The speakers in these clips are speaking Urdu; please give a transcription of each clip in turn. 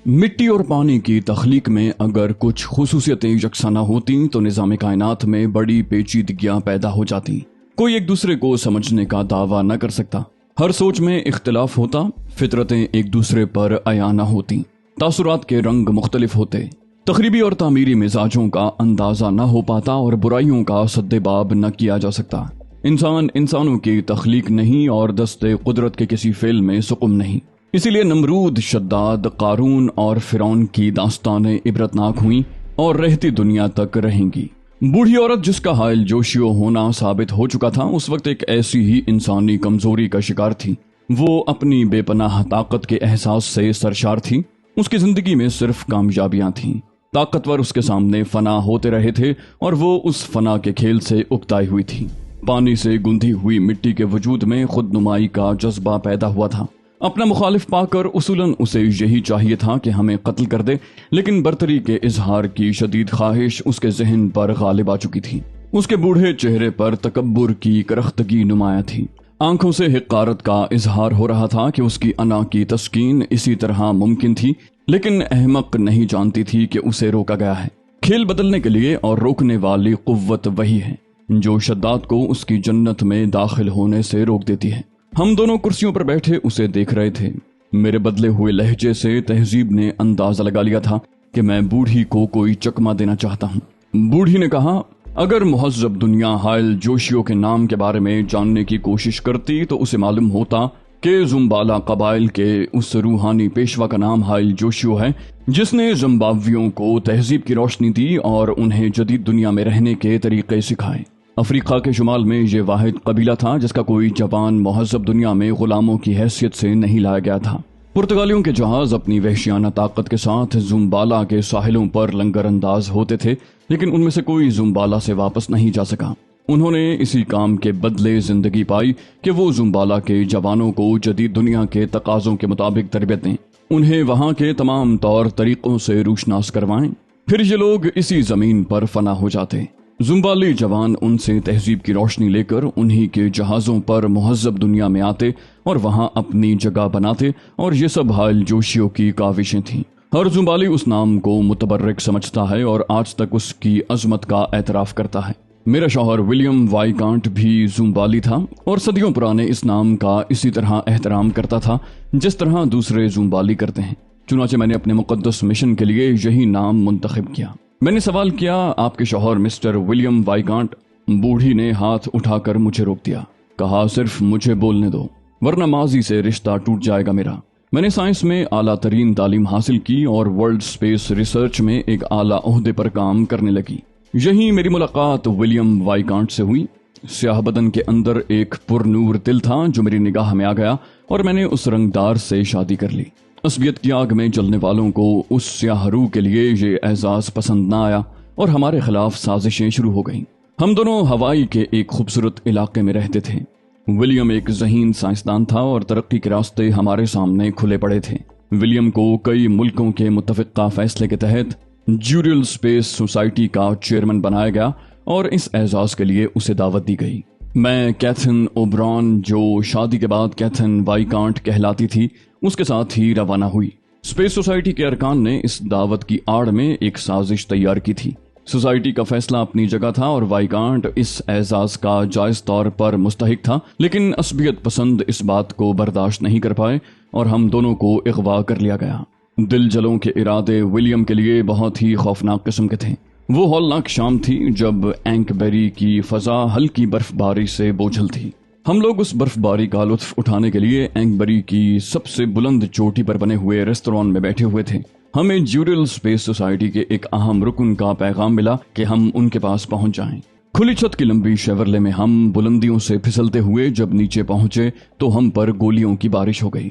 مٹی اور پانی کی تخلیق میں اگر کچھ خصوصیتیں یکساں نہ ہوتی تو نظام کائنات میں بڑی پیچیدگیاں پیدا ہو جاتی. کوئی ایک دوسرے کو سمجھنے کا دعویٰ نہ کر سکتا. ہر سوچ میں اختلاف ہوتا، فطرتیں ایک دوسرے پر عیاں نہ ہوتی، تاثرات کے رنگ مختلف ہوتے، تخریبی اور تعمیری مزاجوں کا اندازہ نہ ہو پاتا اور برائیوں کا سد باب نہ کیا جا سکتا. انسان انسانوں کی تخلیق نہیں اور دست قدرت کے کسی فعل میں سقم نہیں. اسی لیے نمرود، شداد، قارون اور فرعون کی داستانیں عبرتناک ہوئیں اور رہتی دنیا تک رہیں گی. بوڑھی عورت جس کا حائل جوشیو ہونا ثابت ہو چکا تھا اس وقت ایک ایسی ہی انسانی کمزوری کا شکار تھی. وہ اپنی بے پناہ طاقت کے احساس سے سرشار تھی. اس کی زندگی میں صرف کامیابیاں تھیں. طاقتور اس کے سامنے فنا ہوتے رہے تھے اور وہ اس فنا کے کھیل سے اکتائی ہوئی تھی. پانی سے گندھی ہوئی مٹی کے وجود میں خود نمائی کا جذبہ پیدا ہوا تھا. اپنا مخالف پا کر اصولاً اسے یہی چاہیے تھا کہ ہمیں قتل کر دے، لیکن برتری کے اظہار کی شدید خواہش اس کے ذہن پر غالب آ چکی تھی. اس کے بوڑھے چہرے پر تکبر کی کرختگی نمایاں تھی. آنکھوں سے حقارت کا اظہار ہو رہا تھا کہ اس کی انا کی تسکین اسی طرح ممکن تھی، لیکن احمق نہیں جانتی تھی کہ اسے روکا گیا ہے. کھیل بدلنے کے لیے اور روکنے والی قوت وہی ہے جو شداد کو اس کی جنت میں داخل ہونے سے روک دیتی ہے. ہم دونوں کرسیوں پر بیٹھے اسے دیکھ رہے تھے. میرے بدلے ہوئے لہجے سے تہذیب نے اندازہ لگا لیا تھا کہ میں بوڑھی کو کوئی چکما دینا چاہتا ہوں. بوڑھی نے کہا، اگر مہذب دنیا حائل جوشیو کے نام کے بارے میں جاننے کی کوشش کرتی تو اسے معلوم ہوتا کہ زمبالا قبائل کے اس روحانی پیشوا کا نام حائل جوشیو ہے جس نے زمبابویوں کو تہذیب کی روشنی دی اور انہیں جدید دنیا میں رہنے کے طریقے سکھائے. افریقہ کے شمال میں یہ واحد قبیلہ تھا جس کا کوئی جوان مہذب دنیا میں غلاموں کی حیثیت سے نہیں لایا گیا تھا. پرتگالیوں کے جہاز اپنی وحشیانہ طاقت کے ساتھ زمبالا کے ساحلوں پر لنگر انداز ہوتے تھے، لیکن ان میں سے کوئی زمبالا سے واپس نہیں جا سکا. انہوں نے اسی کام کے بدلے زندگی پائی کہ وہ زمبالا کے جوانوں کو جدید دنیا کے تقاضوں کے مطابق تربیت دیں، انہیں وہاں کے تمام طور طریقوں سے روشناس کروائیں. پھر یہ لوگ اسی زمین پر فنا ہو جاتے. زمبالی جوان ان سے تہذیب کی روشنی لے کر انہی کے جہازوں پر مہذب دنیا میں آتے اور وہاں اپنی جگہ بناتے، اور یہ سب حائل جوشیو کی کاوشیں تھیں. ہر زمبالی اس نام کو متبرک سمجھتا ہے اور آج تک اس کی عظمت کا اعتراف کرتا ہے. میرا شوہر ولیم وائیکانٹ بھی زمبالی تھا اور صدیوں پرانے اس نام کا اسی طرح احترام کرتا تھا جس طرح دوسرے زمبالی کرتے ہیں. چنانچہ میں نے اپنے مقدس مشن کے لیے یہی نام منتخب کیا. میں نے سوال کیا، آپ کے شوہر مسٹر ولیم وائیکانٹ؟ بوڑھی نے ہاتھ اٹھا کر مجھے روک دیا. کہا، صرف مجھے بولنے دو ورنہ ماضی سے رشتہ ٹوٹ جائے گا میرا. میں نے سائنس میں اعلیٰ ترین تعلیم حاصل کی اور ورلڈ اسپیس ریسرچ میں ایک اعلیٰ عہدے پر کام کرنے لگی. یہی میری ملاقات ولیم وائیکانٹ سے ہوئی. سیاہ بدن کے اندر ایک پر نور دل تھا جو میری نگاہ میں آ گیا اور میں نے اس رنگدار سے شادی کر لی. عصبیت کی آگ میں جلنے والوں کو اس سیاہ روح کے لیے یہ اعزاز پسند نہ آیا اور ہمارے خلاف سازشیں شروع ہو گئیں. ہم دونوں ہوائی کے ایک خوبصورت علاقے میں رہتے تھے. ولیم ایک ذہین سائنسدان تھا اور ترقی کے راستے ہمارے سامنے کھلے پڑے تھے. ولیم کو کئی ملکوں کے متفقہ فیصلے کے تحت جیورل اسپیس سوسائٹی کا چیئرمین بنایا گیا اور اس اعزاز کے لیے اسے دعوت دی گئی. میں کیتھن اوبران، جو شادی کے بعد کیتھن وائیکانٹ کہلاتی تھی، اس کے ساتھ ہی روانہ ہوئی. اسپیس سوسائٹی کے ارکان نے اس دعوت کی آڑ میں ایک سازش تیار کی تھی. سوسائٹی کا فیصلہ اپنی جگہ تھا اور وائیکانٹ اس اعزاز کا جائز طور پر مستحق تھا، لیکن عصبیت پسند اس بات کو برداشت نہیں کر پائے اور ہم دونوں کو اغوا کر لیا گیا. دل جلوں کے ارادے ولیم کے لیے بہت ہی خوفناک قسم کے تھے. وہ ہولناک شام تھی جب اینکبری کی فضا ہلکی برف باری سے بوجھل تھی. ہم لوگ اس برف باری کا لطف اٹھانے کے لیے اینکبری کی سب سے بلند چوٹی پر بنے ہوئے ریستوران میں بیٹھے ہوئے تھے. ہمیں جیورل اسپیس سوسائٹی کے ایک اہم رکن کا پیغام ملا کہ ہم ان کے پاس پہنچ جائیں. کھلی چھت کی لمبی شیورلے میں ہم بلندیوں سے پھسلتے ہوئے جب نیچے پہنچے تو ہم پر گولیوں کی بارش ہو گئی.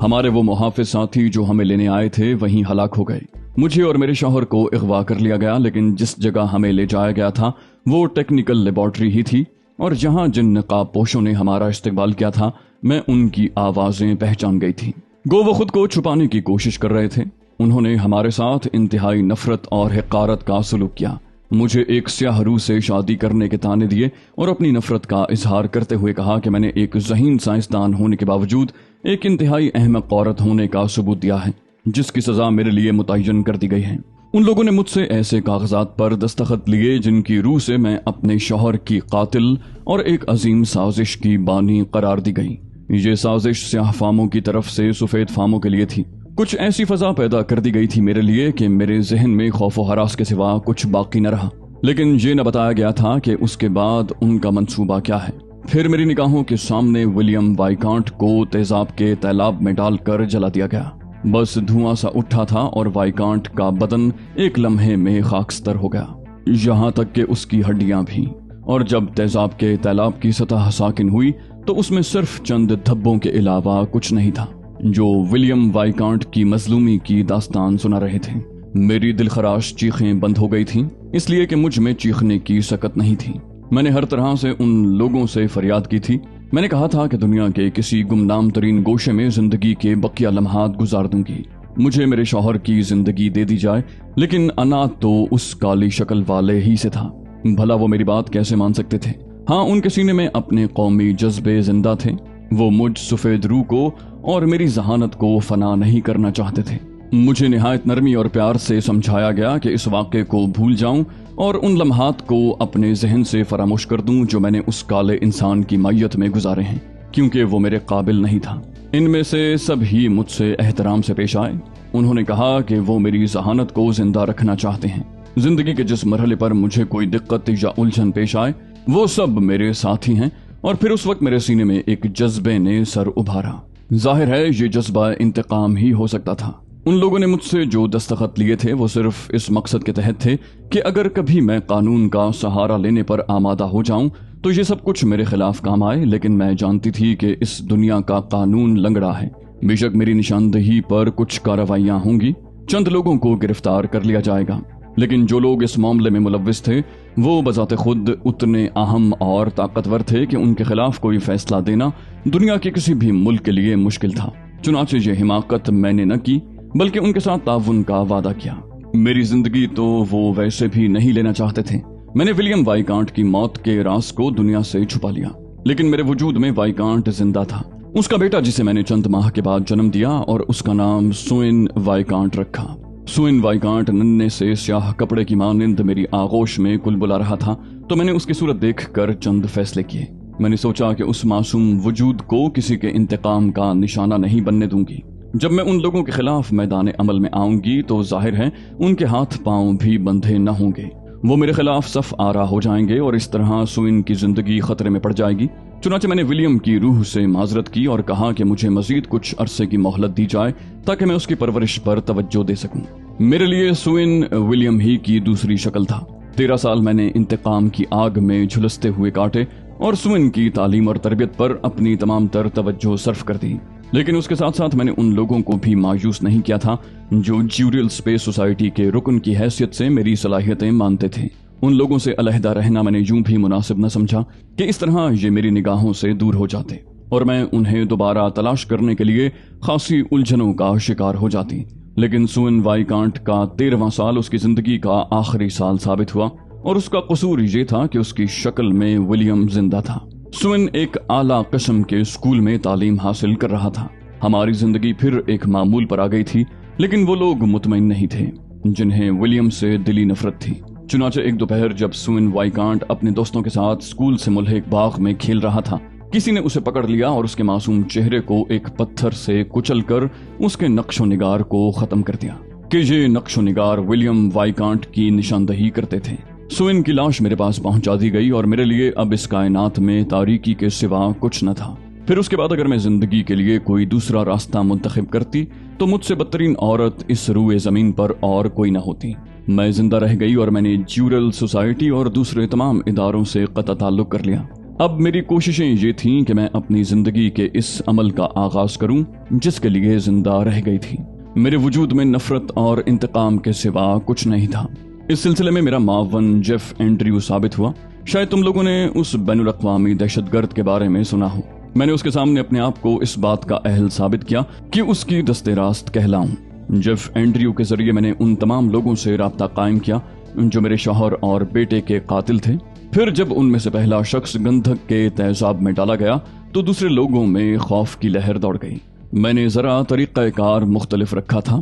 ہمارے وہ محافظ ساتھی جو ہمیں لینے آئے تھے وہیں ہلاک ہو گئے. مجھے اور میرے شوہر کو اغوا کر لیا گیا، لیکن جس جگہ ہمیں لے جایا گیا تھا وہ ٹیکنیکل لیبارٹری ہی تھی، اور جہاں جن نقاب پوشوں نے ہمارا استقبال کیا تھا میں ان کی آوازیں پہچان گئی تھی. گو وہ خود کو چھپانے کی کوشش کر رہے تھے. انہوں نے ہمارے ساتھ انتہائی نفرت اور حقارت کا سلوک کیا. مجھے ایک سیاہ روح سے شادی کرنے کے طعنے دیے اور اپنی نفرت کا اظہار کرتے ہوئے کہا کہ میں نے ایک ذہین سائنسدان ہونے کے باوجود ایک انتہائی احمق عورت ہونے کا ثبوت دیا ہے. جس کی سزا میرے لیے متعین کر دی گئی ہے۔ ان لوگوں نے مجھ سے ایسے کاغذات پر دستخط لیے جن کی روح سے میں اپنے شوہر کی قاتل اور ایک عظیم سازش کی بانی قرار دی گئی۔ یہ سازش سیاہ فاموں کی طرف سے سفید فاموں کے لیے تھی۔ کچھ ایسی فضا پیدا کر دی گئی تھی میرے لیے کہ میرے ذہن میں خوف و ہراس کے سوا کچھ باقی نہ رہا، لیکن یہ نہ بتایا گیا تھا کہ اس کے بعد ان کا منصوبہ کیا ہے۔ پھر میری نگاہوں کے سامنے ولیم وائیکانٹ کو تیزاب کے تیلاب میں ڈال کر جلا دیا گیا۔ بس دھواں سا اٹھا تھا اور وائیکانٹ کا بدن ایک لمحے میں خاکستر ہو گیا، یہاں تک کہ اس کی ہڈیاں بھی۔ اور جب تیزاب کے تیلاب کی سطح ساکن ہوئی تو اس میں صرف چند دھبوں کے علاوہ کچھ نہیں تھا جو ولیم وائیکانٹ کی مظلومی کی داستان سنا رہے تھے۔ میری دلخراش چیخیں بند ہو گئی تھیں، اس لیے کہ مجھ میں چیخنے کی سکت نہیں تھی۔ میں نے ہر طرح سے ان لوگوں سے فریاد کی تھی۔ میں نے کہا تھا کہ دنیا کے کسی گمنام ترین گوشے میں زندگی کے بقیہ لمحات گزار دوں گی، مجھے میرے شوہر کی زندگی دے دی جائے، لیکن انات تو اس کالی شکل والے ہی سے تھا۔ بھلا وہ میری بات کیسے مان سکتے تھے؟ ہاں، ان کے سینے میں اپنے قومی جذبے زندہ تھے۔ وہ مجھ سفید روح کو اور میری ذہانت کو فنا نہیں کرنا چاہتے تھے۔ مجھے نہایت نرمی اور پیار سے سمجھایا گیا کہ اس واقعے کو بھول جاؤں اور ان لمحات کو اپنے ذہن سے فراموش کر دوں جو میں نے اس کالے انسان کی مائیت میں گزارے ہیں، کیونکہ وہ میرے قابل نہیں تھا۔ ان میں سے سب ہی مجھ سے احترام سے پیش آئے۔ انہوں نے کہا کہ وہ میری ذہانت کو زندہ رکھنا چاہتے ہیں۔ زندگی کے جس مرحلے پر مجھے کوئی دقت یا الجھن پیش آئے وہ سب میرے ساتھی ہیں۔ اور پھر اس وقت میرے سینے میں ایک جذبے نے سر ابھارا۔ ظاہر ہے یہ جذبہ انتقام ہی ہو سکتا تھا۔ ان لوگوں نے مجھ سے جو دستخط لیے تھے وہ صرف اس مقصد کے تحت تھے کہ اگر کبھی میں قانون کا سہارا لینے پر آمادہ ہو جاؤں تو یہ سب کچھ میرے خلاف کام آئے، لیکن میں جانتی تھی کہ اس دنیا کا قانون لنگڑا ہے۔ بے شک میری نشاندہی پر کچھ کارروائیاں ہوں گی، چند لوگوں کو گرفتار کر لیا جائے گا، لیکن جو لوگ اس معاملے میں ملوث تھے وہ بذات خود اتنے اہم اور طاقتور تھے کہ ان کے خلاف کوئی فیصلہ دینا دنیا کے کسی بھی ملک کے لیے مشکل تھا۔ چنانچہ یہ حماقت میں نے نہ کی بلکہ ان کے ساتھ تعاون کا وعدہ کیا۔ میری زندگی تو وہ ویسے بھی نہیں لینا چاہتے تھے۔ میں نے ولیم وائیکانٹ کی موت کے راز کو دنیا سے چھپا لیا، لیکن میرے وجود میں وائیکانٹ زندہ تھا۔ اس کا بیٹا جسے میں نے چند ماہ کے بعد جنم دیا اور اس کا نام سوئن وائیکانٹ رکھا۔ سوئن وائیکانٹ ننھے سے سیاہ کپڑے کی مانند میری آغوش میں کلبلا رہا تھا تو میں نے اس کی صورت دیکھ کر چند فیصلے کیے۔ میں نے سوچا کہ اس معصوم وجود کو کسی کے انتقام کا نشانہ نہیں بننے دوں گی۔ جب میں ان لوگوں کے خلاف میدان عمل میں آؤں گی تو ظاہر ہے ان کے ہاتھ پاؤں بھی بندھے نہ ہوں گے، وہ میرے خلاف صف آرا ہو جائیں گے اور اس طرح سوئن کی زندگی خطرے میں پڑ جائے گی۔ چنانچہ میں نے ولیم کی روح سے معذرت کی اور کہا کہ مجھے مزید کچھ عرصے کی مہلت دی جائے تاکہ میں اس کی پرورش پر توجہ دے سکوں۔ میرے لیے سوئن ولیم ہی کی دوسری شکل تھا۔ 13 سال میں نے انتقام کی آگ میں جھلستے ہوئے کاٹے اور سوئن کی تعلیم اور تربیت پر اپنی تمام تر توجہ صرف کر دی، لیکن اس کے ساتھ ساتھ میں نے ان لوگوں کو بھی مایوس نہیں کیا تھا جو جیوریل اسپیس سوسائٹی کے رکن کی حیثیت سے میری صلاحیتیں مانتے تھے۔ ان لوگوں سے علیحدہ رہنا میں نے یوں بھی مناسب نہ سمجھا کہ اس طرح یہ میری نگاہوں سے دور ہو جاتے اور میں انہیں دوبارہ تلاش کرنے کے لیے خاصی الجھنوں کا شکار ہو جاتی۔ لیکن سوئن وائیکانٹ کا 13واں سال اس کی زندگی کا آخری سال ثابت ہوا اور اس کا قصور یہ تھا کہ اس کی شکل میں ولیم زندہ تھا۔ سوئن ایک اعلیٰ قسم کے اسکول میں تعلیم حاصل کر رہا تھا۔ ہماری زندگی پھر ایک معمول پر آ گئی تھی، لیکن وہ لوگ مطمئن نہیں تھے جنہیں ولیم سے دلی نفرت تھی۔ چنانچہ ایک دوپہر جب سوئن وائیکانٹ اپنے دوستوں کے ساتھ اسکول سے ملحق باغ میں کھیل رہا تھا، کسی نے اسے پکڑ لیا اور اس کے معصوم چہرے کو ایک پتھر سے کچل کر اس کے نقش و نگار کو ختم کر دیا کہ یہ نقش و نگار ولیم وائیکانٹ کی نشاندہی کرتے تھے۔ سوئن کی لاش میرے پاس پہنچا دی گئی اور میرے لیے اب اس کائنات میں تاریکی کے سوا کچھ نہ تھا۔ پھر اس کے بعد اگر میں زندگی کے لیے کوئی دوسرا راستہ منتخب کرتی تو مجھ سے بدترین عورت اس روئے زمین پر اور کوئی نہ ہوتی۔ میں زندہ رہ گئی اور میں نے جیورل سوسائٹی اور دوسرے تمام اداروں سے قطع تعلق کر لیا۔ اب میری کوششیں یہ تھیں کہ میں اپنی زندگی کے اس عمل کا آغاز کروں جس کے لیے زندہ رہ گئی تھی۔ میرے وجود میں نفرت اور انتقام کے سوا کچھ نہیں تھا۔ اس سلسلے میں میرا معاون جیف اینڈریو ثابت ہوا۔ شاید تم لوگوں نے اس بین الاقوامی دہشت گرد کے بارے میں سنا ہو۔ میں نے اس کے سامنے اپنے آپ کو اس بات کا اہل ثابت کیا کہ اس کی دستے راست کہلاؤں۔ جیف اینڈریو کے ذریعے میں نے ان تمام لوگوں سے رابطہ قائم کیا جو میرے شوہر اور بیٹے کے قاتل تھے۔ پھر جب ان میں سے پہلا شخص گندھک کے تیزاب میں ڈالا گیا تو دوسرے لوگوں میں خوف کی لہر دوڑ گئی۔ میں نے ذرا طریقہ کار مختلف رکھا تھا۔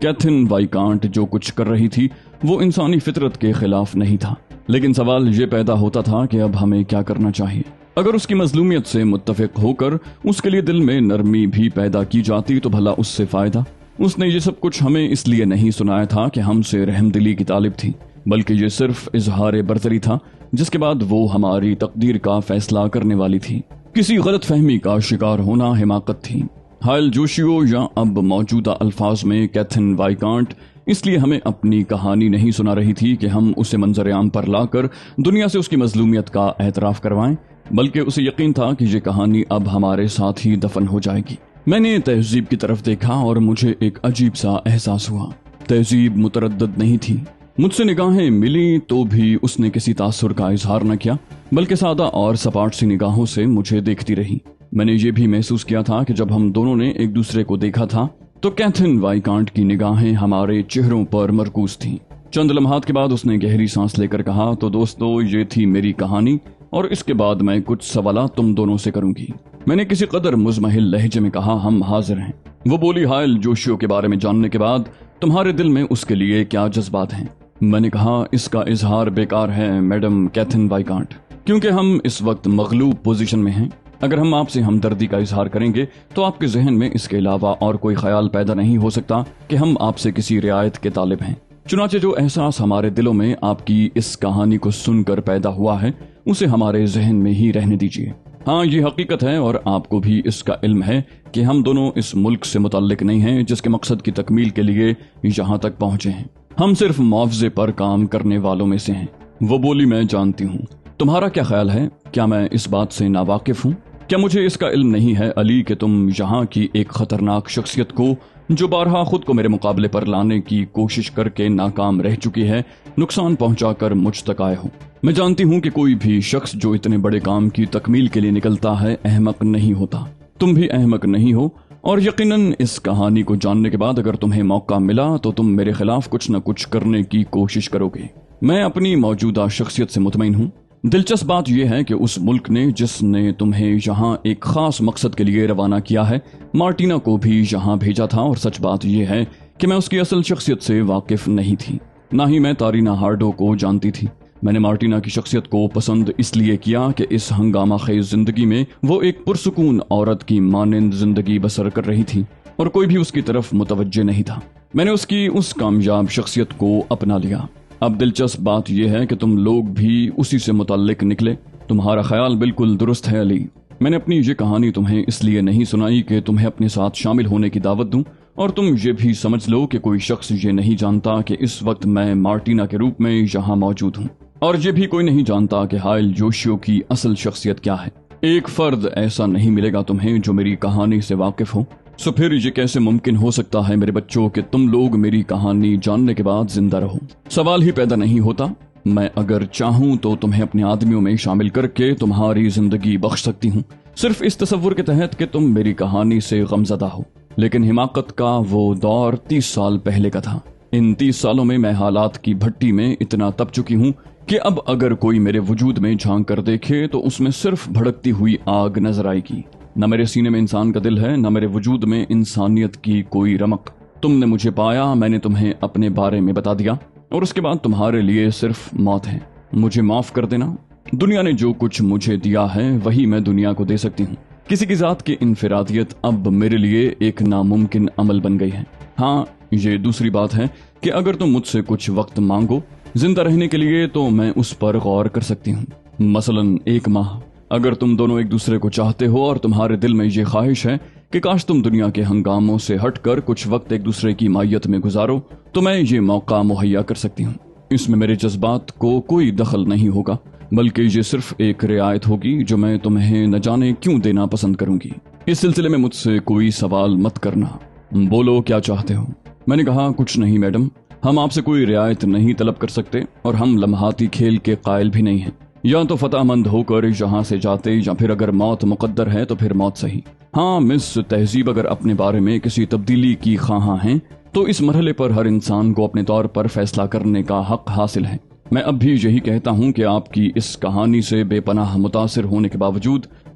کیتھن وائکانٹ جو کچھ کر رہی تھی وہ انسانی فطرت کے خلاف نہیں تھا، لیکن سوال یہ پیدا ہوتا تھا کہ اب ہمیں کیا کرنا چاہیے۔ اگر اس کی مظلومیت سے متفق ہو کر اس کے لیے دل میں نرمی بھی پیدا کی جاتی تو بھلا اس سے فائدہ؟ اس نے یہ سب کچھ ہمیں اس لیے نہیں سنایا تھا کہ ہم سے رحم دلی کی طالب تھی، بلکہ یہ صرف اظہار برتری تھا جس کے بعد وہ ہماری تقدیر کا فیصلہ کرنے والی تھی۔ کسی غلط فہمی کا شکار ہونا حماقت تھی۔ ہائل جوشیو یا اب موجودہ الفاظ میں کیتھن وائکانٹ اس لیے ہمیں اپنی کہانی نہیں سنا رہی تھی کہ ہم اسے منظر عام پر لا کر دنیا سے اس کی مظلومیت کا اعتراف کروائیں، بلکہ اسے یقین تھا کہ یہ کہانی اب ہمارے ساتھ ہی دفن ہو جائے گی۔ میں نے تہذیب کی طرف دیکھا اور مجھے ایک عجیب سا احساس ہوا۔ تہذیب متردد نہیں تھی۔ مجھ سے نگاہیں ملی تو بھی اس نے کسی تاثر کا اظہار نہ کیا، بلکہ سادہ اور سپاٹ سی نگاہوں سے مجھے دیکھتی رہی۔ میں نے یہ بھی محسوس کیا تھا کہ جب ہم دونوں نے ایک دوسرے کو دیکھا تھا تو کیتھن وائکانٹ کی نگاہیں ہمارے چہروں پر مرکوز تھیں۔ چند لمحات کے بعد اس نے گہری سانس لے کر کہا، تو دوستو یہ تھی میری کہانی، اور اس کے بعد میں کچھ سوالات تم دونوں سے کروں گی۔ میں نے کسی قدر مزمحل لہجے میں کہا، ہم حاضر ہیں۔ وہ بولی، ہائل جوشیو کے بارے میں جاننے کے بعد تمہارے دل میں اس کے لیے کیا جذبات ہیں؟ میں نے کہا، اس کا اظہار بیکار ہے میڈم کیتھن وائکانٹ، کیونکہ ہم اس وقت مغلوب پوزیشن میں ہیں۔ اگر ہم آپ سے ہمدردی کا اظہار کریں گے تو آپ کے ذہن میں اس کے علاوہ اور کوئی خیال پیدا نہیں ہو سکتا کہ ہم آپ سے کسی رعایت کے طالب ہیں۔ چنانچہ جو احساس ہمارے دلوں میں آپ کی اس کہانی کو سن کر پیدا ہوا ہے اسے ہمارے ذہن میں ہی رہنے دیجیے۔ ہاں، یہ حقیقت ہے اور آپ کو بھی اس کا علم ہے کہ ہم دونوں اس ملک سے متعلق نہیں ہیں جس کے مقصد کی تکمیل کے لیے یہاں تک پہنچے ہیں۔ ہم صرف معاوضے پر کام کرنے والوں میں سے ہیں۔ وہ بولی، میں جانتی ہوں۔ تمہارا کیا خیال ہے؟ کیا میں اس بات سے ناواقف ہوں؟ کیا مجھے اس کا علم نہیں ہے علی کہ تم یہاں کی ایک خطرناک شخصیت کو جو بارہا خود کو میرے مقابلے پر لانے کی کوشش کر کے ناکام رہ چکی ہے نقصان پہنچا کر مجھ تک آئے ہو؟ میں جانتی ہوں کہ کوئی بھی شخص جو اتنے بڑے کام کی تکمیل کے لیے نکلتا ہے احمق نہیں ہوتا۔ تم بھی احمق نہیں ہو، اور یقیناً اس کہانی کو جاننے کے بعد اگر تمہیں موقع ملا تو تم میرے خلاف کچھ نہ کچھ کرنے کی کوشش کرو گے۔ میں اپنی موجودہ شخصیت سے مطمئن ہوں۔ دلچسپ بات یہ ہے کہ اس ملک نے جس نے تمہیں یہاں ایک خاص مقصد کے لیے روانہ کیا ہے مارٹینا کو بھی یہاں بھیجا تھا، اور سچ بات یہ ہے کہ میں اس کی اصل شخصیت سے واقف نہیں تھی، نہ ہی میں تارینا ہارڈو کو جانتی تھی۔ میں نے مارٹینا کی شخصیت کو پسند اس لیے کیا کہ اس ہنگامہ خیز زندگی میں وہ ایک پرسکون عورت کی مانند زندگی بسر کر رہی تھی اور کوئی بھی اس کی طرف متوجہ نہیں تھا۔ میں نے اس کی اس کامیاب شخصیت کو اپنا لیا۔ اب دلچسپ بات یہ ہے کہ تم لوگ بھی اسی سے متعلق نکلے۔ تمہارا خیال بالکل درست ہے علی۔ میں نے اپنی یہ کہانی تمہیں اس لیے نہیں سنائی کہ تمہیں اپنے ساتھ شامل ہونے کی دعوت دوں، اور تم یہ بھی سمجھ لو کہ کوئی شخص یہ نہیں جانتا کہ اس وقت میں مارٹینا کے روپ میں یہاں موجود ہوں، اور یہ بھی کوئی نہیں جانتا کہ ہائل جوشیو کی اصل شخصیت کیا ہے۔ ایک فرد ایسا نہیں ملے گا تمہیں جو میری کہانی سے واقف ہو۔ سو پھر یہ کیسے ممکن ہو سکتا ہے میرے بچوں کہ تم لوگ میری کہانی جاننے کے بعد زندہ رہو؟ سوال ہی پیدا نہیں ہوتا۔ میں اگر چاہوں تو تمہیں اپنے آدمیوں میں شامل کر کے تمہاری زندگی بخش سکتی ہوں، صرف اس تصور کے تحت کہ تم میری کہانی سے غمزدہ ہو۔ لیکن حماقت کا وہ دور 30 سال پہلے کا تھا۔ ان 30 سالوں میں حالات کی بھٹی میں اتنا تپ چکی ہوں کہ اب اگر کوئی میرے وجود میں جھانک کر دیکھے تو اس میں صرف بھڑکتی ہوئی آگ نظر آئے گی۔ نہ میرے سینے میں انسان کا دل ہے، نہ میرے وجود میں انسانیت کی کوئی رمق۔ تم نے مجھے پایا، میں نے تمہیں اپنے بارے میں بتا دیا، اور اس کے بعد تمہارے لیے صرف موت ہے۔ مجھے معاف کر دینا۔ دنیا نے جو کچھ مجھے دیا ہے وہی میں دنیا کو دے سکتی ہوں۔ کسی کی ذات کی انفرادیت اب میرے لیے ایک ناممکن عمل بن گئی ہے۔ ہاں، یہ دوسری بات ہے کہ اگر تم مجھ سے کچھ وقت مانگو زندہ رہنے کے لیے تو میں اس پر غور کر سکتی ہوں، مثلاً 1 ماہ۔ اگر تم دونوں ایک دوسرے کو چاہتے ہو اور تمہارے دل میں یہ خواہش ہے کہ کاش تم دنیا کے ہنگاموں سے ہٹ کر کچھ وقت ایک دوسرے کی مائیت میں گزارو تو میں یہ موقع مہیا کر سکتی ہوں۔ اس میں میرے جذبات کو کوئی دخل نہیں ہوگا، بلکہ یہ صرف ایک رعایت ہوگی جو میں تمہیں نہ جانے کیوں دینا پسند کروں گی۔ اس سلسلے میں مجھ سے کوئی سوال مت کرنا۔ بولو کیا چاہتے ہو؟ میں نے کہا، کچھ نہیں میڈم، ہم آپ سے کوئی رعایت نہیں طلب کر سکتے اور ہم لمحاتی کھیل کے قائل بھی نہیں ہیں۔ یا تو فتح مند ہو کر یہاں سے جاتے، یا پھر اگر موت مقدر ہے تو پھر موت صحیح۔ ہاں مس تہذیب، اگر اپنے بارے میں کسی تبدیلی کی خواہاں ہیں تو اس مرحلے پر ہر انسان کو اپنے طور پر فیصلہ کرنے کا حق حاصل ہے۔ میں اب بھی یہی کہتا ہوں کہ آپ کی اس کہانی سے بے پناہ متاثر ہونے کے باوجود